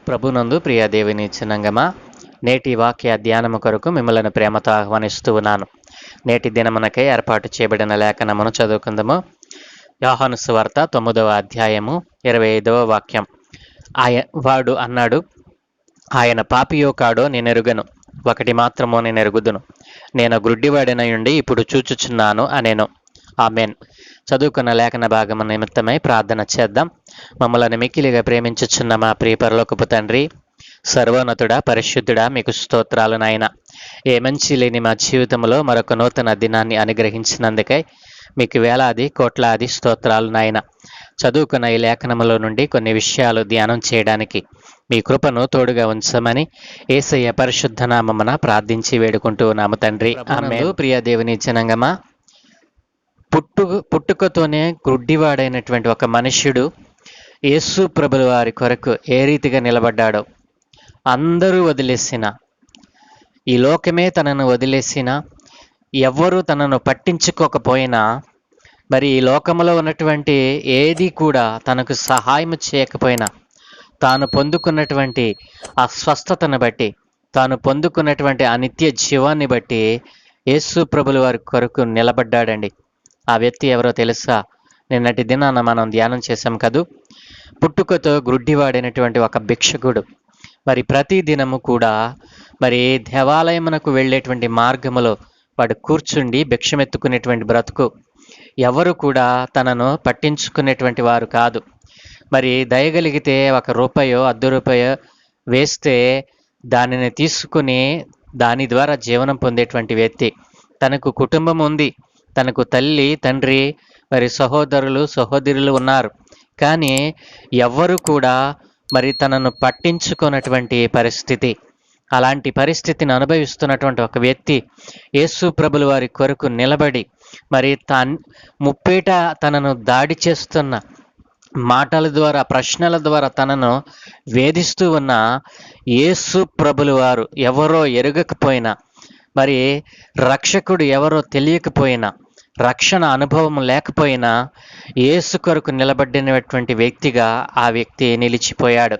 ప్రభునందు ప్రియ దేవుని చిన్నంగమా, నేటి వాక్య ధ్యానము కొరకు మిమ్మల్ని ప్రేమతో ఆహ్వానిస్తూ ఉన్నాను. నేటి దినమునకై ఏర్పాటు చేయబడిన లేఖనమును చదువుకుందాము. యోహాను సువార్త 9వ అధ్యాయము 25వ వాక్యం. వాడు అన్నాడు, ఆయన పాపియో కాడో నేనెరుగను, ఒకటి మాత్రమో నేనెరుగుదును, నేను గ్రుడ్డివాడినయుండి ఇప్పుడు చూచుచున్నాను అనేను. ఆమెన్. చదువుకున్న లేఖన భాగము నిమిత్తమై ప్రార్థన చేద్దాం. మమ్మల్ని మిక్కిలిగా ప్రేమించుచున్న మా ప్రియ పరలోకపు తండ్రి, సర్వోన్నతుడా, పరిశుద్ధుడా, మీకు స్తోత్రాలు నాయన. ఏ మంచి లేని మా జీవితంలో మరొక నూతన దినాన్ని అనుగ్రహించినందుకై మీకు వేలాది కోట్లాది స్తోత్రాలు నాయన. చదువుకున్న ఈ లేఖనములో నుండి కొన్ని విషయాలు ధ్యానం చేయడానికి మీ కృపను తోడుగా ఉంచమని యేసయ్య పరిశుద్ధ నామమున ప్రార్థించి వేడుకుంటూ ఉన్నాము తండ్రి. ఆమేన్. ప్రియ దేవుని జనంగమా, పుట్టుకతోనే గ్రుడ్డివాడైనటువంటి ఒక మనుష్యుడు యేసు ప్రభుల వారి కొరకు ఏ రీతిగా నిలబడ్డాడో, అందరూ వదిలేసిన, ఈ లోకమే తనను వదిలేసిన, ఎవ్వరూ తనను పట్టించుకోకపోయినా, మరి ఈ లోకంలో ఉన్నటువంటి ఏది కూడా తనకు సహాయం చేయకపోయినా, తాను పొందుకున్నటువంటి ఆ స్వస్థతను బట్టి, తాను పొందుకున్నటువంటి ఆ నిత్య జీవాన్ని బట్టి యేసు ప్రభుల వారి కొరకు నిలబడ్డాడండి. ఆ వ్యక్తి ఎవరో తెలుసా? నిన్నటి దినాన మనం ధ్యానం చేశాం కదూ. పుట్టుకతో గ్రుడ్డివాడైనటువంటి ఒక భిక్షకుడు మరి ప్రతి దినము కూడా మరి దేవాలయమునకు వెళ్ళేటువంటి మార్గములో వాడు కూర్చుండి భిక్షమెత్తుకునేటువంటి బ్రతుకు. ఎవరు కూడా తనను పట్టించుకునేటువంటి వారు కాదు. మరి దయగలిగితే ₹1 ₹10 వేస్తే దానిని తీసుకుని దాని ద్వారా జీవనం పొందేటువంటి వ్యక్తి. తనకు కుటుంబం ఉంది, తనకు తల్లి తండ్రి మరి సహోదరులు సహోదరులు ఉన్నారు. కానీ ఎవ్వరు కూడా మరి తనను పట్టించుకున్నటువంటి పరిస్థితి. అలాంటి పరిస్థితిని అనుభవిస్తున్నటువంటి ఒక వ్యక్తి యేసు ప్రభుల వారి కొరకు నిలబడి మరి ముప్పేట తనను దాడి చేస్తున్న మాటల ద్వారా, ప్రశ్నల ద్వారా తనను వేధిస్తూ ఉన్న యేసు ప్రభుల వారు ఎవరో ఎరగకపోయినా, మరి రక్షకుడు ఎవరో తెలియకపోయినా, రక్షణ అనుభవం లేకపోయినా యేసు కొరకు నిలబడినటువంటి వ్యక్తిగా ఆ వ్యక్తి నిలిచిపోయాడు.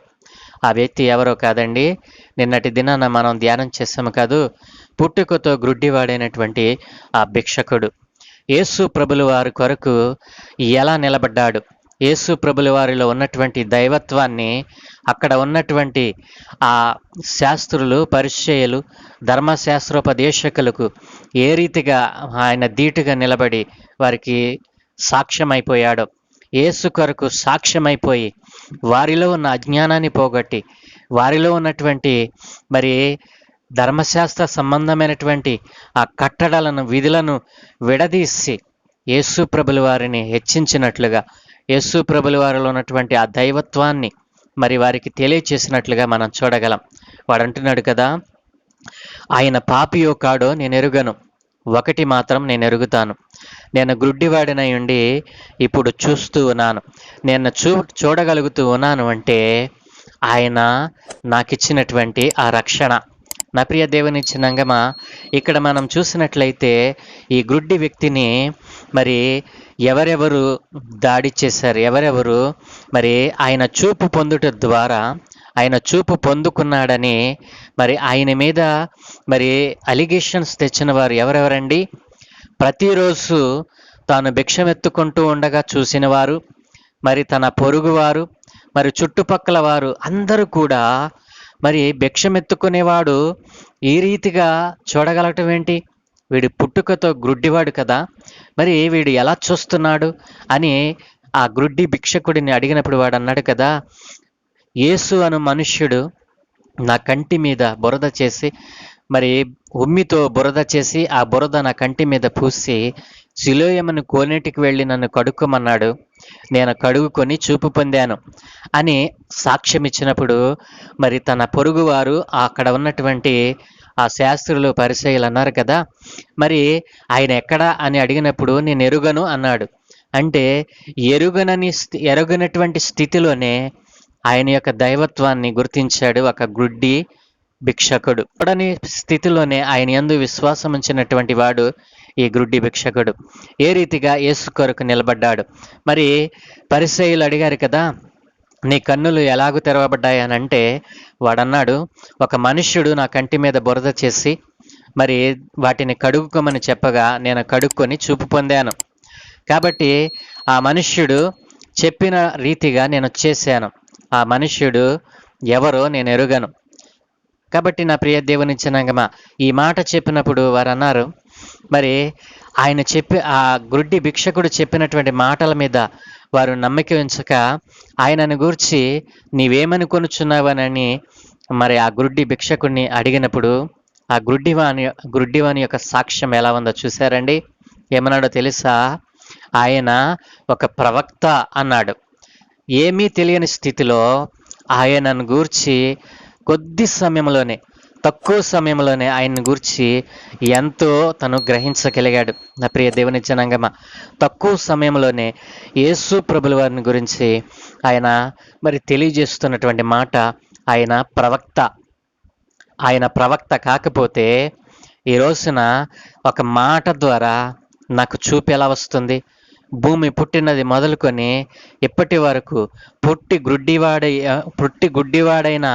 ఆ వ్యక్తి ఎవరో కాదండి, నిన్నటి దినాన మనం ధ్యానం చేసాము కాదు, పుట్టుకతో గ్రుడ్డివాడైనటువంటి ఆ భిక్షకుడు యేసు ప్రభుల వారి కొరకు ఎలా నిలబడ్డాడు. యేసు ప్రభుల వారిలో ఉన్నటువంటి దైవత్వాన్ని అక్కడ ఉన్నటువంటి ఆ శాస్త్రులు, పరిచయులు, ధర్మశాస్త్రోపదేశకులకు ఏ రీతిగా ఆయన ధీటుగా నిలబడి వారికి సాక్ష్యమైపోయాడో, యేసు కొరకు సాక్ష్యమైపోయి వారిలో ఉన్న అజ్ఞానాన్ని పోగొట్టి, వారిలో ఉన్నటువంటి మరి ధర్మశాస్త్ర సంబంధమైనటువంటి ఆ కట్టడలను, విధులను విడదీసి యేసు ప్రభుల వారిని హెచ్చించినట్లుగా, యేసు ప్రభుల వారిలో ఉన్నటువంటి ఆ దైవత్వాన్ని మరి వారికి తెలియచేసినట్లుగా మనం చూడగలం. వాడు అంటున్నాడు కదా, ఆయన పాపియో కాడో నేను ఎరుగను, ఒకటి మాత్రం నేను ఎరుగుతాను, నేను గ్రుడ్డివాడినై ఉండి ఇప్పుడు చూస్తూ ఉన్నాను, నేను చూడగలుగుతూ ఉన్నాను అంటే ఆయన నాకిచ్చినటువంటి ఆ రక్షణ. నా ప్రియ దేవుని చిన్నంగమా, ఇక్కడ మనం చూసినట్లయితే ఈ గ్రుడ్డి వ్యక్తిని మరి ఎవరెవరు దాడి చేశారు, ఎవరెవరు మరి ఆయన చూపు పొందుట ద్వారా, ఆయన చూపు పొందుకున్నాడని మరి ఆయన మీద మరి అలిగేషన్స్ తెచ్చిన వారు ఎవరెవరండి? ప్రతిరోజు తాను భిక్షమెత్తుకుంటూ ఉండగా చూసిన వారు, మరి తన పొరుగువారు, మరి చుట్టుపక్కల వారు అందరూ కూడా మరి భిక్షమెత్తుకునేవాడు ఈ రీతిగా చూడగలగటం ఏంటి? వీడు పుట్టుకతో గ్రుడ్డివాడు కదా, మరి వీడు ఎలా చూస్తున్నాడు అని ఆ గ్రుడ్డి భిక్షకుడిని అడిగినప్పుడు వాడు అన్నాడు కదా, యేసు అను మనుష్యుడు నా కంటి మీద బురద చేసి, మరి ఉమ్మితో బురద చేసి ఆ బురద నా కంటి మీద పూసి సిలోయమును కోనేటికి వెళ్ళి నన్ను కడుక్కోమన్నాడు, నేను కడుగుకొని చూపు పొందాను అని సాక్ష్యం ఇచ్చినప్పుడు మరి తన పొరుగువారు అక్కడ ఉన్నటువంటి ఆ శాస్త్రులు, పరిసయ్యులు అన్నారు కదా, మరి ఆయన ఎక్కడా అని అడిగినప్పుడు నేను ఎరుగను అన్నాడు. అంటే ఎరుగనటువంటి స్థితిలోనే ఆయన యొక్క దైవత్వాన్ని గుర్తించాడు ఒక గ్రుడ్డి భిక్షకుడు. చూడని స్థితిలోనే ఆయన యందు విశ్వాసం ఉంచినటువంటి వాడు ఈ గ్రుడ్డి భిక్షకుడు ఏ రీతిగా యేసు కొరకు నిలబడ్డాడు. మరి పరిసయ్యులు అడిగారు కదా, నీ కన్నులు ఎలాగూ తెరవబడ్డాయి అని అంటే, వాడన్నాడు, ఒక మనుష్యుడు నా కంటి మీద బురద చేసి మరి వాటిని కడుక్కోమని చెప్పగా నేను కడుక్కొని చూపు పొందాను. కాబట్టి ఆ మనుష్యుడు చెప్పిన రీతిగా నేను చేశాను. ఆ మనుష్యుడు ఎవరో నేను ఎరుగను. కాబట్టి నా ప్రియ దేవుని జనాంగమా, ఈ మాట చెప్పినప్పుడు వారు అన్నారు, మరి ఆయన చెప్పి ఆ గుడ్డి భిక్షకుడు చెప్పినటువంటి మాటల మీద వారు నమ్మిక ఉంచక ఆయనను గూర్చి నీవేమని కొనుచున్నావనని మరి ఆ గుడ్డి భిక్షకుడిని అడిగినప్పుడు ఆ గుడ్డివాని యొక్క సాక్ష్యం ఎలా ఉందో చూశారండి. ఏమన్నాడో తెలుసా? ఆయన ఒక ప్రవక్త అన్నాడు. ఏమీ తెలియని స్థితిలో ఆయనను గూర్చి తక్కువ సమయంలోనే ఆయన్ని గూర్చి ఎంతో తను గ్రహించగలిగాడు. నా ప్రియ దేవుని జనాంగమా, తక్కువ సమయంలోనే యేసు ప్రభుల వారిని గురించి ఆయన మరి తెలియజేస్తున్నటువంటి మాట, ఆయన ప్రవక్త కాకపోతే ఈ రోజున ఒక మాట ద్వారా నాకు చూపు ఎలా వస్తుంది? భూమి పుట్టినది మొదలుకొని ఇప్పటి వరకు పుట్టి గుడ్డివాడైన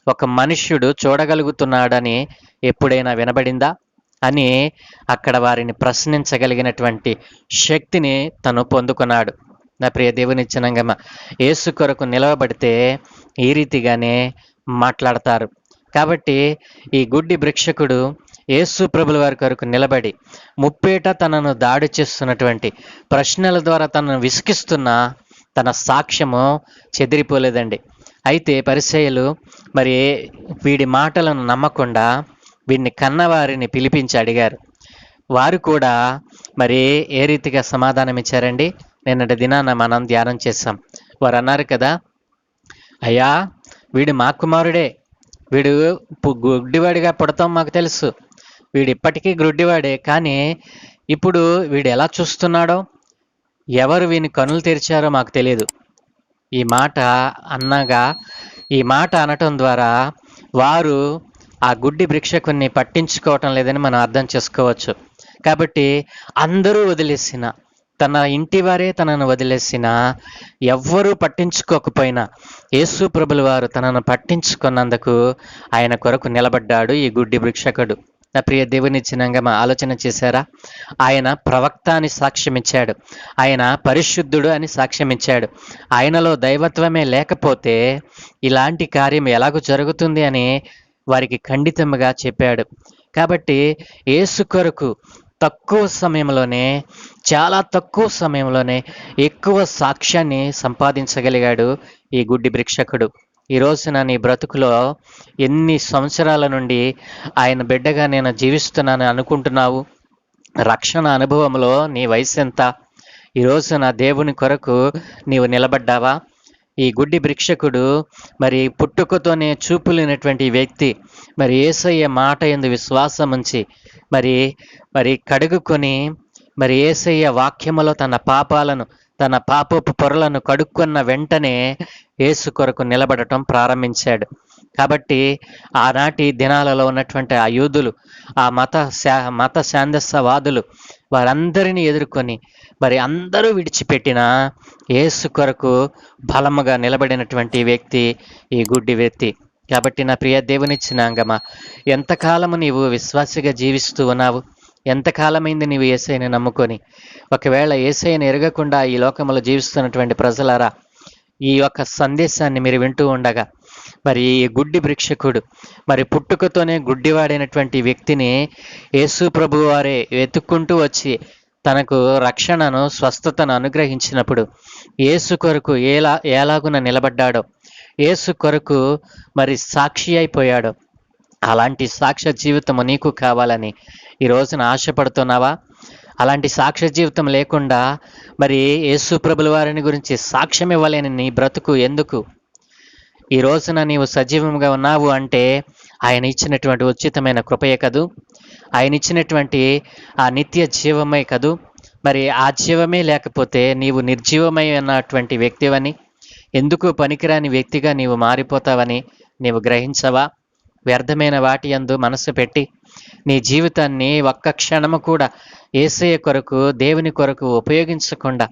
ఒక మనుష్యుడు చూడగలుగుతున్నాడని ఎప్పుడైనా వినబడిందా అని అక్కడ వారిని ప్రశ్నించగలిగినటువంటి శక్తిని తను పొందుకున్నాడు. నా ప్రియ దేవుని జనాంగమా, యేసు కొరకు నిలవబడితే ఈ రీతిగానే మాట్లాడతారు. కాబట్టి ఈ గుడ్డి భిక్షకుడు యేసు ప్రభుల వారి కొరకు నిలబడి ముప్పేట తనను దాడి చేస్తున్నటువంటి ప్రశ్నల ద్వారా తనను విసిగిస్తున్న తన సాక్ష్యము చెదిరిపోలేదండి. అయితే పరిసయ్యులు మరి వీడి మాటలను నమ్మకుండా వీడిని కన్నవారిని పిలిపించి అడిగారు. వారు కూడా మరి ఏ రీతిగా సమాధానం ఇచ్చారండి? నిన్నటి దినాన మనం ధ్యానం చేశాం. వారు అన్నారు కదా, అయ్యా వీడు మా కుమారుడే, వీడు గుడ్డివాడిగా పుడతాం మాకు తెలుసు, వీడు ఇప్పటికీ గుడ్డివాడే, కానీ ఇప్పుడు వీడు ఎలా చూస్తున్నాడో, ఎవరు వీని కనులు తెరిచారో మాకు తెలియదు. ఈ మాట అనటం ద్వారా వారు ఆ గుడ్డి భిక్షకుని పట్టించుకోవటం లేదని మనం అర్థం చేసుకోవచ్చు. కాబట్టి అందరూ వదిలేసిన, తన ఇంటి వారే తనను వదిలేసిన, ఎవ్వరూ పట్టించుకోకపోయినా యేసు ప్రభుల వారు తనను పట్టించుకున్నందుకు ఆయన కొరకు నిలబడ్డాడు ఈ గుడ్డి భిక్షకుడు. నా ప్రియ దేవుని జనాంగమా, ఆలోచన చేశారా? ఆయన ప్రవక్త అని సాక్ష్యం ఇచ్చాడు, ఆయన పరిశుద్ధుడు అని సాక్ష్యం ఇచ్చాడు. ఆయనలో దైవత్వమే లేకపోతే ఇలాంటి కార్యం ఎలాగూ జరుగుతుంది అని వారికి ఖండితంగా చెప్పాడు. కాబట్టి యేసు కొరకు చాలా తక్కువ సమయంలోనే ఎక్కువ సాక్ష్యాన్ని సంపాదించగలిగాడు ఈ గుడ్డి భిక్షకుడు. ఈ రోజున నీ బ్రతుకులో ఎన్ని సంవత్సరాల నుండి ఆయన బిడ్డగా నేను జీవిస్తున్నాను అనుకుంటున్నావు? రక్షణ అనుభవంలో నీ వయసు ఎంత? ఈ రోజున దేవుని కొరకు నీవు నిలబడ్డావా? ఈ గుడ్డి భిక్షకుడు మరి పుట్టుకతోనే చూపు లేనటువంటి వ్యక్తి మరి యేసయ్య మాట యందు విశ్వాసం ఉంచి మరి కడుగుకొని మరి యేసయ్య వాక్యములో తన పాపపు పొరలను కడుక్కున్న వెంటనే యేసు కొరకు నిలబడటం ప్రారంభించాడు. కాబట్టి ఆనాటి దినాలలో ఉన్నటువంటి ఆ యూదులు, ఆ మత శాందస్సవాదులు వారందరినీ ఎదుర్కొని మరి అందరూ విడిచిపెట్టిన యేసు కొరకు బలముగా నిలబడినటువంటి వ్యక్తి ఈ గుడ్డి వ్యక్తి. కాబట్టి నా ప్రియ దేవుని జనాంగమా, ఎంతకాలము నీవు విశ్వాసిగా జీవిస్తూ ఉన్నావు? ఎంతకాలమైంది నీవు యేసయ్యని నమ్ముకొని? ఒకవేళ యేసయ్యని ఎరగకుండా ఈ లోకంలో జీవిస్తున్నటువంటి ప్రజలారా, ఈ యొక్క సందేశాన్ని మీరు వింటూ ఉండగా మరి ఈ గుడ్డి భిక్షకుడు మరి పుట్టుకతోనే గుడ్డివాడైనటువంటి వ్యక్తిని యేసు ప్రభు వారే వెతుక్కుంటూ వచ్చి తనకు రక్షణను, స్వస్థతను అనుగ్రహించినప్పుడు యేసు కొరకు ఎలాగున నిలబడ్డాడో, యేసు కొరకు మరి సాక్షి అయిపోయాడో, అలాంటి సాక్ష్య జీవితము నీకు కావాలని ఈ రోజున ఆశపడుతున్నావా? అలాంటి సాక్ష్య జీవితం లేకుండా మరి యేసు ప్రభుల వారిని గురించి సాక్ష్యం ఇవ్వలేని నీ బ్రతుకు ఎందుకు? ఈ రోజున నీవు సజీవంగా ఉన్నావు అంటే ఆయన ఇచ్చినటువంటి ఉచితమైన కృపయే కదూ, ఆయన ఇచ్చినటువంటి ఆ నిత్య జీవమే కదూ. మరి ఆ జీవమే లేకపోతే నీవు నిర్జీవమై ఉన్నటువంటి వ్యక్తివని, ఎందుకు పనికిరాని వ్యక్తిగా నీవు మారిపోతావని నీవు గ్రహించవా? వ్యర్థమైన వాటి యందు మనసు పెట్టి నీ జీవితాన్ని ఒక్క క్షణము కూడా యేసయ్య కొరకు, దేవుని కొరకు ఉపయోగించకుండా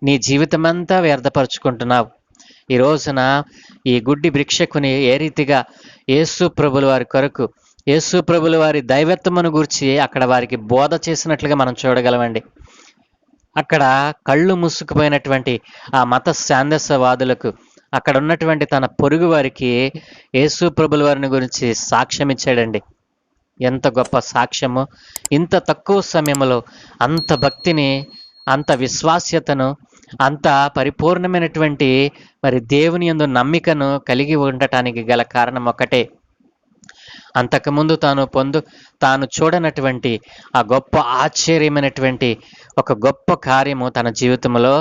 నీ జీవితమంతా వ్యర్థపరుచుకుంటున్నావు. ఈ రోజున ఈ గుడ్డి భిక్షకుని ఏ రీతిగా యేసు ప్రభుల వారి కొరకు, యేసు ప్రభుల వారి దైవత్వమును గురించి అక్కడ వారికి బోధ చేసినట్లుగా మనం చూడగలమండి. అక్కడ కళ్ళు మూసుకుపోయినటువంటి ఆ మత ఛాందసవాదులకు అక్కడ ఉన్నటువంటి తన పొరుగు వారికి యేసు ప్రభుల వారిని గురించి సాక్ష్యం ఇచ్చాడండి. ఎంత గొప్ప సాక్ష్యము! ఇంత తక్కువ సమయంలో అంత భక్తిని, అంత విశ్వాస్యతను, అంత పరిపూర్ణమైనటువంటి మరి దేవుని యందు నమ్మికను కలిగి ఉండటానికి గల కారణం ఒకటే. అంతకుముందు తాను చూడనటువంటి ఆ గొప్ప ఆశ్చర్యమైనటువంటి ఒక గొప్ప కార్యము తన జీవితంలో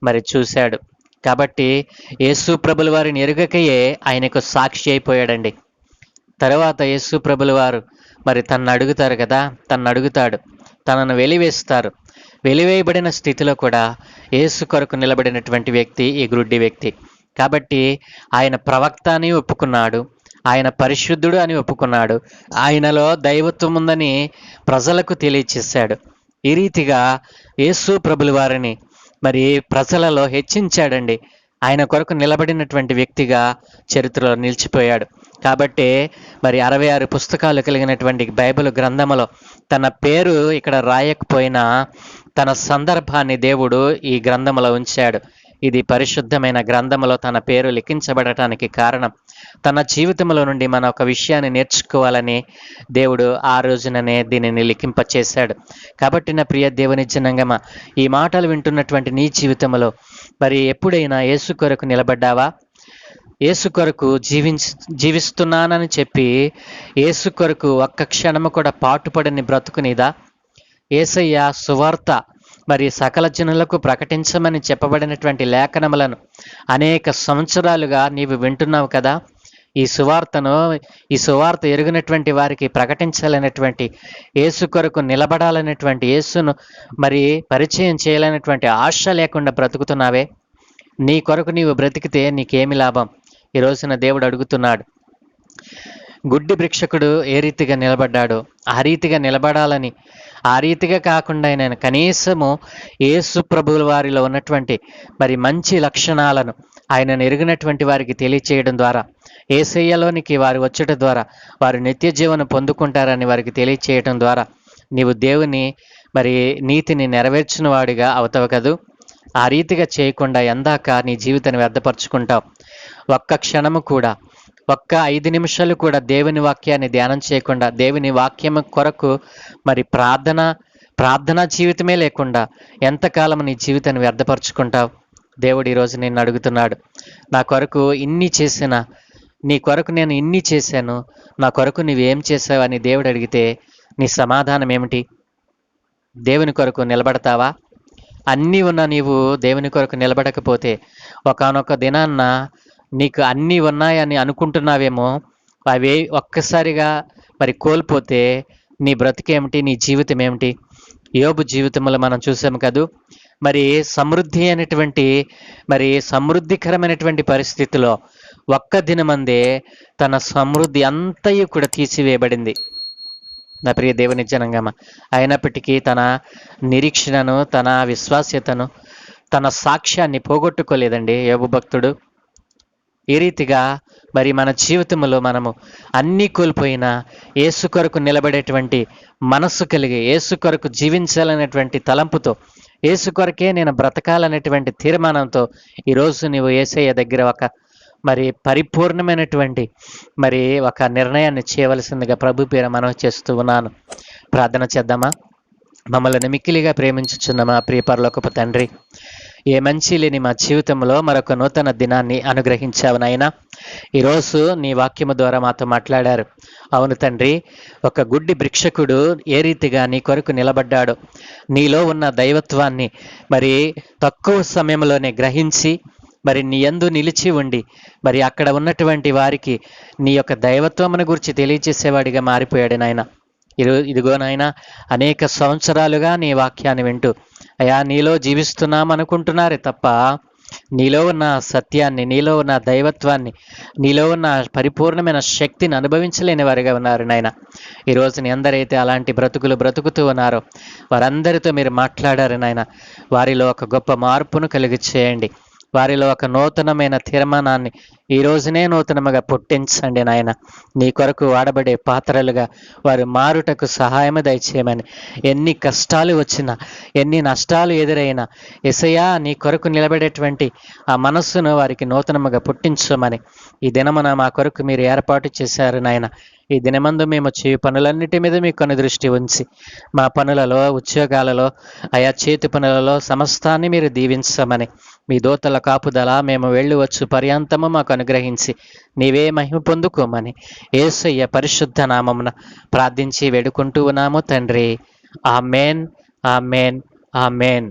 మరి చూశాడు. కాబట్టి యేసు ప్రభుల వారిని ఎరుగకయే ఆయనకు సాక్షి అయిపోయాడండి. తర్వాత యేసు ప్రభుల వారు మరి తనను అడుగుతారు కదా, తనను వెలివేస్తారు. వెలివేయబడిన స్థితిలో కూడా యేసు కొరకు నిలబడినటువంటి వ్యక్తి ఈ గ్రుడ్డి వ్యక్తి. కాబట్టి ఆయన ప్రవక్త అని ఒప్పుకున్నాడు, ఆయన పరిశుద్ధుడు అని ఒప్పుకున్నాడు, ఆయనలో దైవత్వం ఉందని ప్రజలకు తెలియచేశాడు. ఈ రీతిగా యేసు ప్రభుల వారిని మరి ప్రజలలో హెచ్చించాడండి. ఆయన కొరకు నిలబడినటువంటి వ్యక్తిగా చరిత్రలో నిలిచిపోయాడు. కాబట్టి మరి 66 పుస్తకాలు కలిగినటువంటి బైబిల్ గ్రంథములో తన పేరు ఇక్కడ రాయకపోయినా తన సందర్భాన్ని దేవుడు ఈ గ్రంథములో ఉంచాడు. ఇది పరిశుద్ధమైన గ్రంథములో తన పేరు లిఖించబడటానికి కారణం, తన జీవితంలో నుండి మన ఒక విషయాన్ని నేర్చుకోవాలని దేవుడు ఆ రోజుననే దీనిని లిఖింపచేశాడు. కాబట్టి నా ప్రియ దేవుని జనంగమా, ఈ మాటలు వింటున్నటువంటి నీ జీవితంలో మరి ఎప్పుడైనా యేసు కొరకు నిలబడ్డావా? యేసు కొరకు జీవిస్తున్నానని చెప్పి యేసు కొరకు ఒక్క క్షణము కూడా పాటుపడని బ్రతుకునిదా? యేసయ్య సువార్త మరి సకల జనులకు ప్రకటించమని చెప్పబడినటువంటి లేఖనములను అనేక సంవత్సరాలుగా నీవు వింటున్నావు కదా. ఈ సువార్త ఎరిగినటువంటి వారికి ప్రకటించాలనేటువంటి, యేసు కొరకు నిలబడాలనేటువంటి, యేసును మరి పరిచయం చేయాలనేటువంటి ఆశ లేకుండా బ్రతుకుతున్నావే. నీ కొరకు నీవు బ్రతికితే నీకేమి లాభం? ఈ రోజున దేవుడు అడుగుతున్నాడు. గుడ్డి భిక్షకుడు ఏ రీతిగా నిలబడ్డాడో ఆ రీతిగా నిలబడాలని, ఆ రీతిగా కాకుండా నేను కనీసము యేసు ప్రభువుల వారిలో ఉన్నటువంటి మరి మంచి లక్షణాలను ఆయనను ఎరిగినటువంటి వారికి తెలియచేయడం ద్వారా, యేసయ్యలోనికి వారు వచ్చటం ద్వారా వారు నిత్య జీవనం పొందుకుంటారని వారికి తెలియచేయడం ద్వారా నీవు దేవుని మరి నీతిని నెరవేర్చిన వాడిగా అవుతావు కదూ. ఆ రీతిగా చేయకుండా ఎందాక నీ జీవితాన్ని వ్యర్థపరుచుకుంటావు. ఒక్క క్షణము కూడా, ఒక్క 5 నిమిషాలు కూడా దేవుని వాక్యాన్ని ధ్యానం చేయకుండా, దేవుని వాక్యం కొరకు మరి ప్రార్థనా జీవితమే లేకుండా ఎంతకాలం నీ జీవితాన్ని వ్యర్థపరుచుకుంటావు? దేవుడు ఈరోజు నిన్ను అడుగుతున్నాడు. నా కొరకు ఇన్ని చేసిన, నీ కొరకు నేను ఇన్ని చేశాను, నా కొరకు నువ్వేం చేసావు అని దేవుడు అడిగితే నీ సమాధానం ఏమిటి? దేవుని కొరకు నిలబడతావా? అన్నీ ఉన్న నీవు దేవుని కొరకు నిలబడకపోతే ఒకానొక దినాన్న నీకు అన్నీ ఉన్నాయని అనుకుంటున్నావేమో, అవి ఒక్కసారిగా మరి కోల్పోతే నీ బ్రతికేమిటి, నీ జీవితం ఏమిటి? యోబు జీవితంలో మనం చూసాము కదూ. మరి సమృద్ధికరమైనటువంటి పరిస్థితిలో ఒక్క దినమందే తన సమృద్ధి అంతయు కూడా తీసివేయబడింది. నా ప్రియ దేవుని జనంగమా, అయినప్పటికీ తన నిరీక్షణను, తన విశ్వాస్యతను, తన సాక్ష్యాన్ని పోగొట్టుకోలేదండి యోబు భక్తుడు. ఈ రీతిగా మరి మన జీవితంలో మనము అన్నీ కోల్పోయినా యేసు కొరకు నిలబడేటువంటి మనస్సు కలిగి, యేసు కొరకు జీవించాలనేటువంటి తలంపుతో, యేసు కొరకే నేను బ్రతకాలనేటువంటి తీర్మానంతో ఈరోజు నీవు యేసయ్య దగ్గర ఒక మరి పరిపూర్ణమైనటువంటి మరి ఒక నిర్ణయాన్ని చేయవలసిందిగా ప్రభు పేర మనవి చేస్తూ ఉన్నాను. ప్రార్థన చేద్దామా? మమ్మల్ని మిక్కిలిగా ప్రేమించుచున్న మా ప్రియ పరలోకపు తండ్రి, ఏ మంచి లేని మా జీవితంలో మరొక నూతన దినాన్ని అనుగ్రహించావు నాయనా. ఈరోజు నీ వాక్యము ద్వారా మాతో మాట్లాడారు. అవును తండ్రి, ఒక గుడ్డి భిక్షకుడు ఏ రీతిగా నీ కొరకు నిలబడ్డాడో, నీలో ఉన్న దైవత్వాన్ని మరి తక్కువ సమయంలోనే గ్రహించి మరి నీ యందు నిలిచి ఉండి మరి అక్కడ ఉన్నటువంటి వారికి నీ యొక్క దైవత్వమును గురించి తెలియజేసేవాడిగా మారిపోయాడు నాయన. ఇదిగో నాయన, అనేక సంవత్సరాలుగా నీ వాక్యాన్ని వింటూ అయా నీలో జీవిస్తున్నామనుకుంటున్నారే తప్ప నీలో ఉన్న సత్యాన్ని, నీలో ఉన్న దైవత్వాన్ని, నీలో ఉన్న పరిపూర్ణమైన శక్తిని అనుభవించలేని వారిగా ఉన్నారు నాయన. ఈరోజు ఎందరైతే అలాంటి బ్రతుకుతూ ఉన్నారో వారందరితో మీరు మాట్లాడారు నాయన. వారిలో ఒక గొప్ప మార్పును కలిగి చేయండి. వారిలో ఒక నూతనమైన తీర్మానాన్ని ఈ రోజునే నూతనముగా పుట్టించండి నాయన. నీ కొరకు వాడబడే పాత్రలుగా వారు మారుటకు సహాయము దయచేయమని, ఎన్ని కష్టాలు వచ్చినా, ఎన్ని నష్టాలు ఎదురైనా యేసయ్యా నీ కొరకు నిలబడేటువంటి ఆ మనస్సును వారికి నూతనముగా పుట్టించమని ఈ దినమున మా కొరకు మీరు ఏర్పాటు చేశారు నాయన. ఈ దినమందు మేము చేయు పనులన్నిటి మీద మీ కను దృష్టి ఉంచి, మా పనులలో, ఉద్యోగాలలో, ఆయా చేతి పనులలో సమస్తాన్ని మీరు దీవించమని, మీ దూతల కాపుదల మేము వెళ్ళి వచ్చు పర్యాంతము మాకు అనుగ్రహించి నీవే మహిమ పొందుకోమని యేసయ్య పరిశుద్ధ నామమున ప్రార్థించి వేడుకుంటూ ఉన్నాము తండ్రి. Amen, amen, amen.